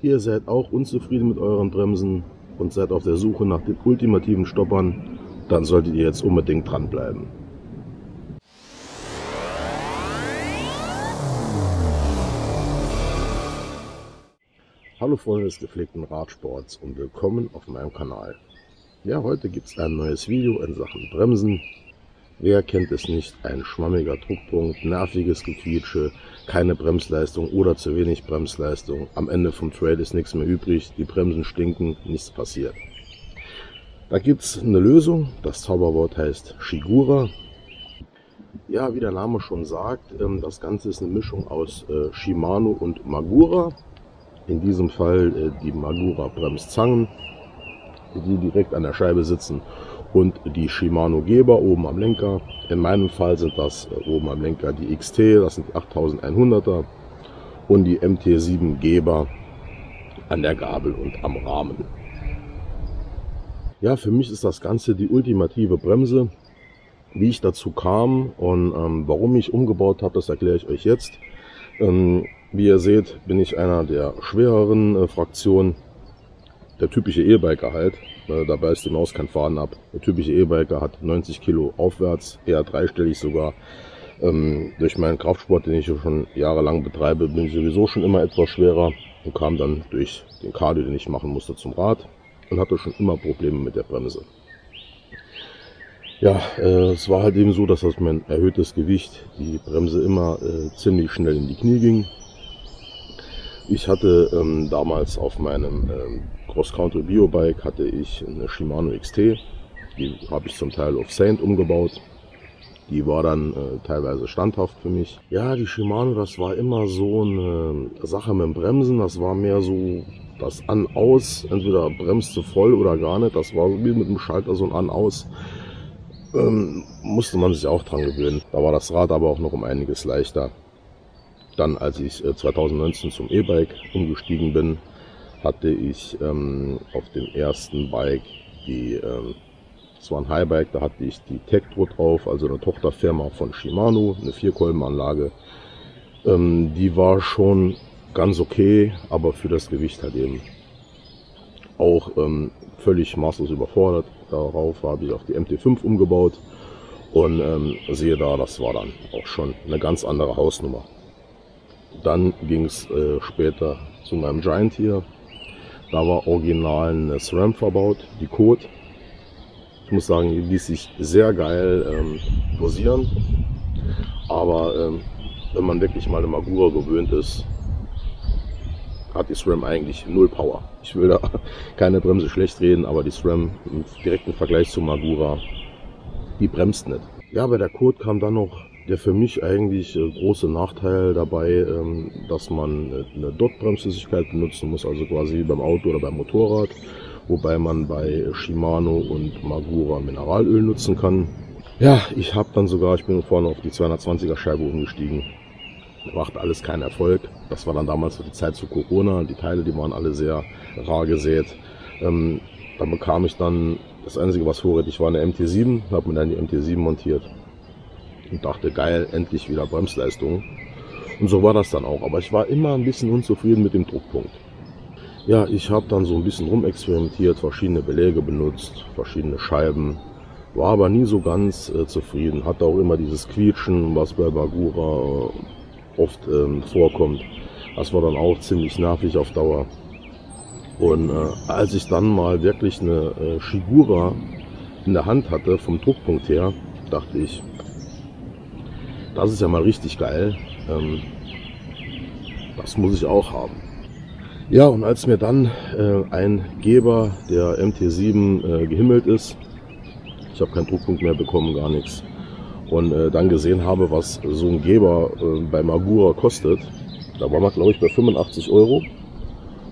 ihr seid auch unzufrieden mit euren Bremsen und seid auf der Suche nach den ultimativen Stoppern, dann solltet ihr jetzt unbedingt dranbleiben. Hallo Freunde des gepflegten Radsports und willkommen auf meinem Kanal. Ja, heute gibt es ein neues Video in Sachen Bremsen. Wer kennt es nicht? Ein schwammiger Druckpunkt, nerviges Gequietsche, keine Bremsleistung oder zu wenig Bremsleistung. Am Ende vom Trail ist nichts mehr übrig, die Bremsen stinken, nichts passiert. Da gibt es eine Lösung, das Zauberwort heißt Shigura. Ja, wie der Name schon sagt, das Ganze ist eine Mischung aus Shimano und Magura. In diesem Fall die Magura Bremszangen, die direkt an der Scheibe sitzen, und die Shimano Geber oben am Lenker. In meinem Fall sind das oben am Lenker die XT, das sind die 8100er, und die MT7 Geber an der Gabel und am Rahmen. Ja, für mich ist das Ganze die ultimative Bremse. Wie ich dazu kam und warum ich umgebaut habe, das erkläre ich euch jetzt. Wie ihr seht, bin ich einer der schwereren Fraktionen. Der typische E-Biker halt, da beißt die Maus keinen Faden ab. Der typische E-Biker hat 90 Kilo aufwärts, eher dreistellig sogar. Durch meinen Kraftsport, den ich schon jahrelang betreibe, bin ich sowieso schon immer etwas schwerer und kam dann durch den Cardio, den ich machen musste, zum Rad und hatte schon immer Probleme mit der Bremse. Ja, es war halt eben so, dass aus mein erhöhtes Gewicht die Bremse immer ziemlich schnell in die Knie ging. Ich hatte damals auf meinem Cross-Country Biobike hatte ich eine Shimano XT, die habe ich zum Teil auf Saint umgebaut. Die war dann teilweise standhaft für mich. Ja, die Shimano, das war immer so eine Sache mit dem Bremsen, das war mehr so das An-Aus, entweder bremst du voll oder gar nicht, das war wie mit dem Schalter so ein An-Aus. Musste man sich auch dran gewöhnen. Da war das Rad aber auch noch um einiges leichter. Dann, als ich 2019 zum E-Bike umgestiegen bin, hatte ich auf dem ersten Bike das war ein Highbike, da hatte ich die Tektro drauf, also eine Tochterfirma von Shimano, eine Vierkolbenanlage. Die war schon ganz okay, aber für das Gewicht halt eben auch völlig maßlos überfordert. Darauf habe ich auf die MT5 umgebaut und siehe da, das war dann auch schon eine ganz andere Hausnummer. Dann ging es später zu meinem Giant hier. Da war original eine SRAM verbaut, die Code. Ich muss sagen, die ließ sich sehr geil dosieren. Aber wenn man wirklich mal eine Magura gewöhnt ist, hat die SRAM eigentlich null Power. Ich will da keine Bremse schlecht reden, aber die SRAM im direkten Vergleich zu Magura, die bremst nicht. Ja, bei der Code kam dann noch der für mich eigentlich große Nachteil dabei, dass man eine DOT-Bremsflüssigkeit benutzen muss, also quasi wie beim Auto oder beim Motorrad, wobei man bei Shimano und Magura Mineralöl nutzen kann. Ja, ich bin vorne auf die 220er Scheibe umgestiegen. Macht alles keinen Erfolg. Das war dann damals die Zeit zu Corona. Die Teile, die waren alle sehr rar gesät. Dann bekam ich dann, das einzige was vorrätig war, eine MT7. Habe mir dann die MT7 montiert und dachte, geil, endlich wieder Bremsleistung. Und so war das dann auch. Aber ich war immer ein bisschen unzufrieden mit dem Druckpunkt. Ja, ich habe dann so ein bisschen rumexperimentiert, verschiedene Beläge benutzt, verschiedene Scheiben. War aber nie so ganz zufrieden. Hatte auch immer dieses Quietschen, was bei Magura oft vorkommt. Das war dann auch ziemlich nervig auf Dauer. Und als ich dann mal wirklich eine Shigura in der Hand hatte, vom Druckpunkt her, dachte ich, das ist ja mal richtig geil. Das muss ich auch haben. Ja, und als mir dann ein Geber der MT7 gehimmelt ist, ich habe keinen Druckpunkt mehr bekommen, gar nichts. Und dann gesehen habe, was so ein Geber bei Magura kostet, da war man glaube ich bei 85 Euro.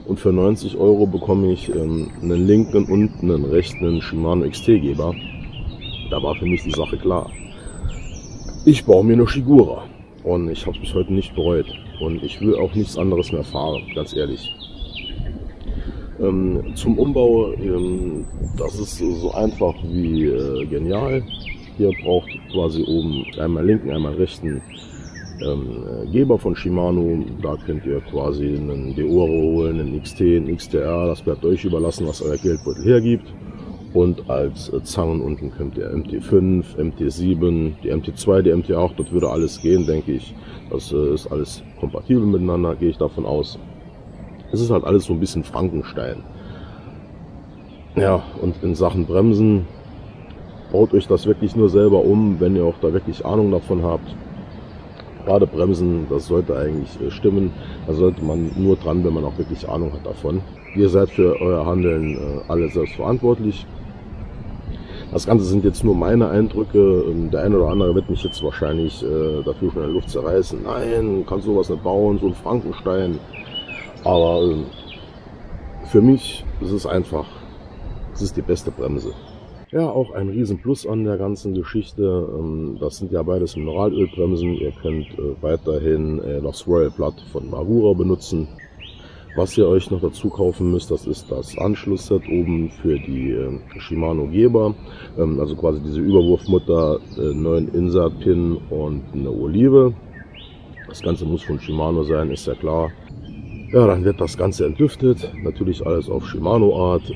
Und für 90 Euro bekomme ich einen linken und einen rechten Shimano XT-Geber. Da war für mich die Sache klar. Ich baue mir eine Shigura und ich habe es bis heute nicht bereut. Und ich will auch nichts anderes mehr fahren, ganz ehrlich. Zum Umbau, das ist so einfach wie genial. Hier braucht quasi oben einmal linken, einmal rechten Geber von Shimano. Da könnt ihr quasi einen Deore holen, einen XT, einen XTR, das bleibt euch überlassen, was euer Geldbeutel hergibt. Und als Zangen unten könnt ihr MT5, MT7, die MT2, die MT8, dort würde alles gehen, denke ich. Das ist alles kompatibel miteinander, gehe ich davon aus. Es ist halt alles so ein bisschen Frankenstein. Ja, und in Sachen Bremsen, baut euch das wirklich nur selber um, wenn ihr auch da wirklich Ahnung davon habt. Gerade Bremsen, das sollte eigentlich stimmen. Da sollte man nur dran, wenn man auch wirklich Ahnung hat davon. Ihr seid für euer Handeln alle selbst verantwortlich. Das Ganze sind jetzt nur meine Eindrücke. Der eine oder andere wird mich jetzt wahrscheinlich dafür schon in der Luft zerreißen. Nein, kannst sowas nicht bauen, so ein Frankenstein. Aber für mich ist es einfach, es ist die beste Bremse. Ja, auch ein Riesenplus an der ganzen Geschichte. Das sind ja beides Mineralölbremsen. Ihr könnt weiterhin das Royal Blood von Magura benutzen. Was ihr euch noch dazu kaufen müsst, das ist das Anschlussset oben für die Shimano Geber. Also quasi diese Überwurfmutter, 9 Insert-Pin und eine Olive. Das Ganze muss von Shimano sein, ist ja klar. Ja, dann wird das Ganze entlüftet. Natürlich alles auf Shimano-Art.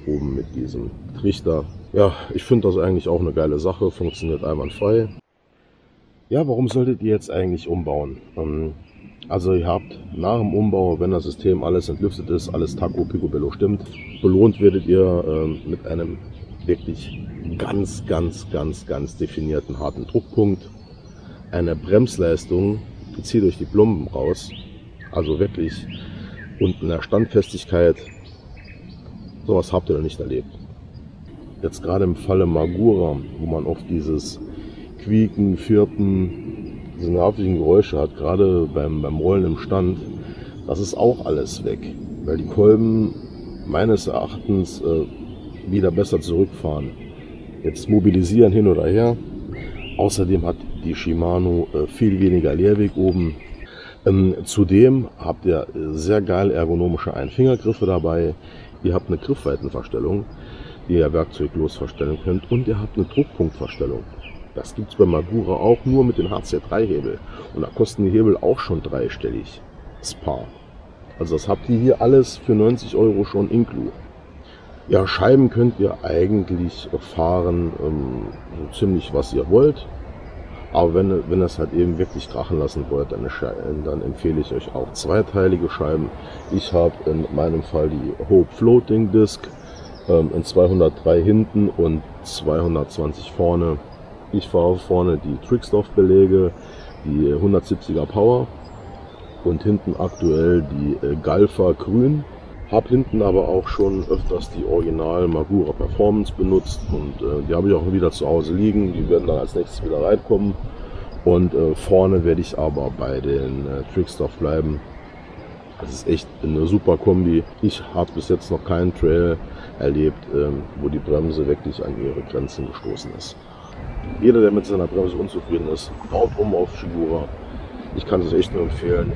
Oben mit diesem Trichter. Ja, ich finde das eigentlich auch eine geile Sache. Funktioniert einwandfrei. Ja, warum solltet ihr jetzt eigentlich umbauen? Also ihr habt nach dem Umbau, wenn das System alles entlüftet ist, alles Taco Picobello stimmt, belohnt werdet ihr mit einem wirklich ganz definierten harten Druckpunkt. Eine Bremsleistung, die zieht euch die Plomben raus. Also wirklich. Und in der Standfestigkeit, sowas habt ihr noch nicht erlebt. Jetzt gerade im Falle Magura, wo man oft dieses Quieken, Vierten, diese nervigen Geräusche hat, gerade beim Rollen im Stand, das ist auch alles weg, weil die Kolben meines Erachtens wieder besser zurückfahren. Jetzt mobilisieren hin oder her. Außerdem hat die Shimano viel weniger Leerweg oben. Zudem habt ihr sehr geil ergonomische Einfingergriffe dabei. Ihr habt eine Griffweitenverstellung, die ihr werkzeuglos verstellen könnt, und ihr habt eine Druckpunktverstellung. Das gibt es bei Magura auch nur mit den HC3-Hebel. Und da kosten die Hebel auch schon dreistellig. Das Paar. Also das habt ihr hier alles für 90 € schon inklu. Ja, Scheiben könnt ihr eigentlich fahren, so ziemlich was ihr wollt. Aber wenn ihr es halt eben wirklich krachen lassen wollt, dann empfehle ich euch auch zweiteilige Scheiben. Ich habe in meinem Fall die Hope Floating Disc in 203 hinten und 220 vorne. Ich fahre vorne die Trickstoff-Beläge, die 170er Power und hinten aktuell die Galfa Grün. Habe hinten aber auch schon öfters die Original Magura Performance benutzt und die habe ich auch wieder zu Hause liegen. Die werden dann als nächstes wieder reinkommen. Und vorne werde ich aber bei den Trickstoff bleiben. Das ist echt eine super Kombi. Ich habe bis jetzt noch keinen Trail erlebt, wo die Bremse wirklich an ihre Grenzen gestoßen ist. Jeder, der mit seiner Bremse unzufrieden ist, baut um auf Shigura. Ich kann es echt nur empfehlen.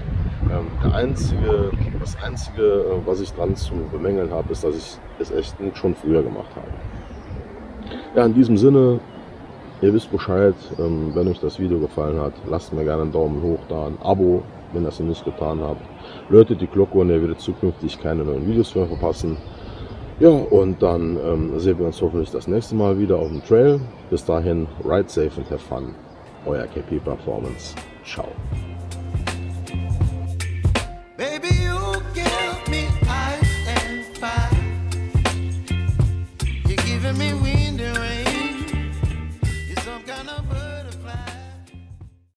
Das Einzige, was ich dran zu bemängeln habe, ist, dass ich es echt schon früher gemacht habe. Ja, in diesem Sinne, ihr wisst Bescheid, wenn euch das Video gefallen hat, lasst mir gerne einen Daumen hoch da, ein Abo, wenn ihr es noch nicht getan habt. Läutet die Glocke und ihr werdet zukünftig keine neuen Videos mehr verpassen. Ja, und dann sehen wir uns hoffentlich das nächste Mal wieder auf dem Trail. Bis dahin, ride safe and have fun. Euer KP Performance. Ciao. Baby, you give me ice and fire. You're giving me